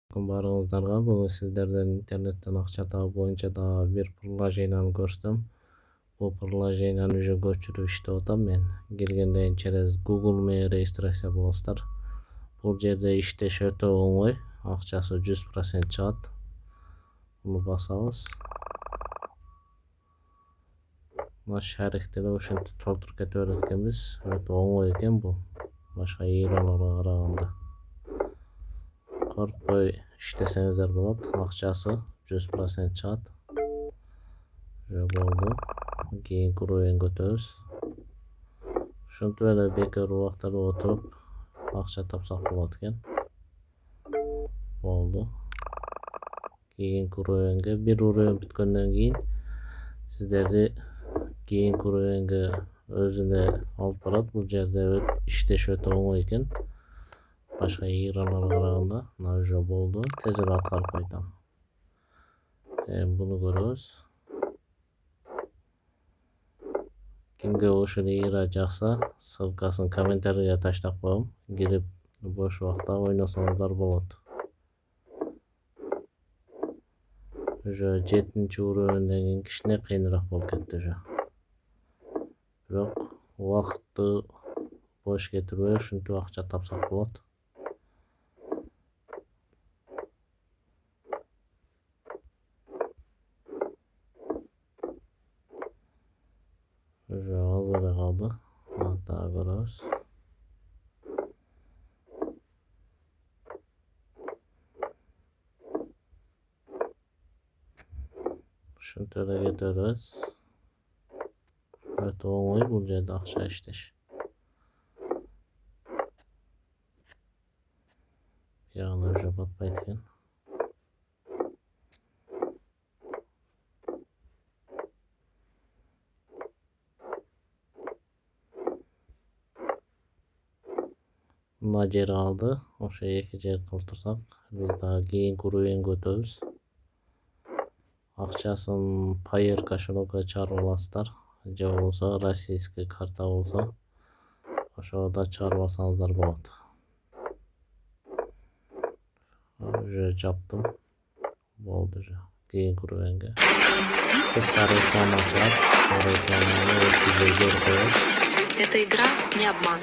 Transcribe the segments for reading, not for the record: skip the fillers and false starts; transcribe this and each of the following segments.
Баарыңыздарга бүгүн сиздерден интернеттен акча табуу боюнча дагы бир приложениени көрсөтөм. Бул приложенияны уже көчүрүп иштеп атам мен. Келгенден кийин через Google менен регистрация болосуздар. Бул жерде иштеш өтө оңой, акчасы 100% чыгат. Буну басабыз. Мына шариктер ошентип толтуруп кете берет экенбиз. Өтө оңой экен бул. Башка играларга караганда. Коркпой иштесеңиздер болот. Акчасы 100% чыгат. Уже болду. Кийинки уровеньге өтөбүз. Ушинтип эле бекер убактарда отуруп акча тапсак болот экен. Болду. Кийинки уровеньге бир уровень бүткөндөн кийин сиздерди кийинки уровеньге өзүнө алып барат. Бул жерде иштеш өтө оңой экен. Башка играларга караганда мына уже болду. Тез эле аткарып койтам. Буну көрөбүз. Кимге ушул игра жакса, ссылкасын комментарийге таштап коем. Кирип бош убакта ойносоңуздар болот. Уже 7-уровеньден кийин кичине кыйыныраак болуп кетти уже. Бирок убакытты бош кетирбей ушинтип акча тапсак болот. Уже аз эле калды. Дагы көрөбүз. Ушинтип эле кете беребиз. Өтө оңой бул жерде акча иштеш. Бuyog'ini уже batmaydi ekan. Mына жер калды. Ошо эки жерди толтурсак, биз дагы кийинки уровеньге өтөбүз. Акчасын Payer кошелокко чыгарып аласыздар. Же болбосо российский карта болсо ошого да чыгарып алсаңыздар болот. Уже жаптым. Болду уже. Кийинки уровеньге. Кыска реклама чыгат. Рекламаны өткүзбөй коебуз. Эта игра не обман.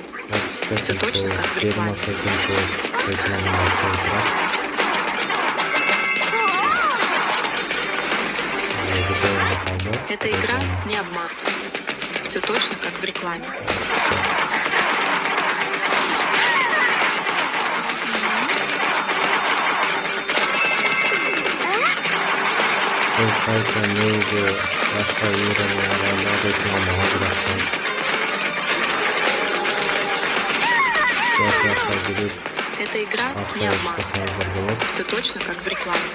Все точно как в рекламе. Эта игра не обман. Все точно как в рекламе. Эта игра не обман. Все точно как в рекламе.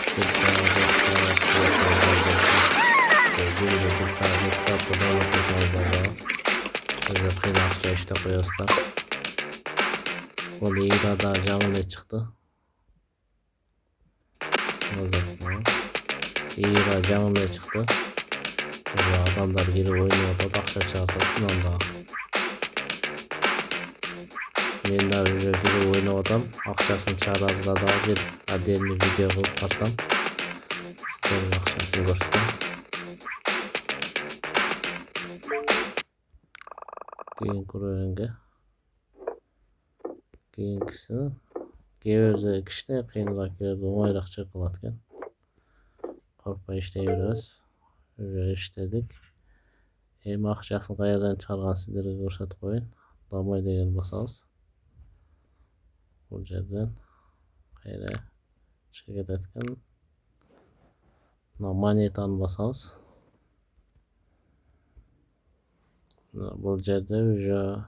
Бул играда жаңы чыкты. Игра жаңы чыкты. Адамдар кирип ойноп атат, акча чыгартат мында. Мен да уже кирип ойноп атам. Акчасын чыгарарда да бир отдельный видео кылып тартам. Сиздерге акчасын көрсөтөм. Кийинки уровеньге. Кийинкиси кээ бирде кичине кыйыныраак, кээ бирде оңоюраак чыгып калат экен. Коркпой иштей беребиз. Уже иштедик. Эми акчасын каерден чыгарганын сиздерге көрсөтүп коеюн. Домой деген басабыз. Бул жерден кайра чыгып кетет экен. Мына монетаны басабыз. Бул жерде уже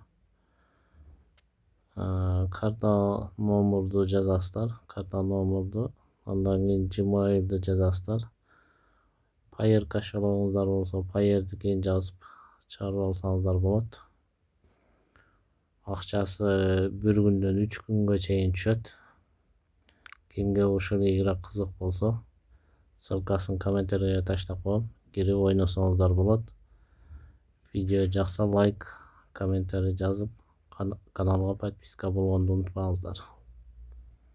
карта номерду жазасыздар. Карта номерду. Андан кийин Gmail'ды жазасыздар. Payer кошелогуңуздар болсо Payer'ди кийин жазып чыгарып алсаңыздар болот. Акчасы 1 күндөн 3 күнгө чейин түшөт. Кимге ушул игра кызык болсо, ссылкасын комментарийге таштап коем. Кирип ойносоңуздар болот. Видео жакса лайк, комментарий жазып, каналга подписка болгонду унутпаңыздар.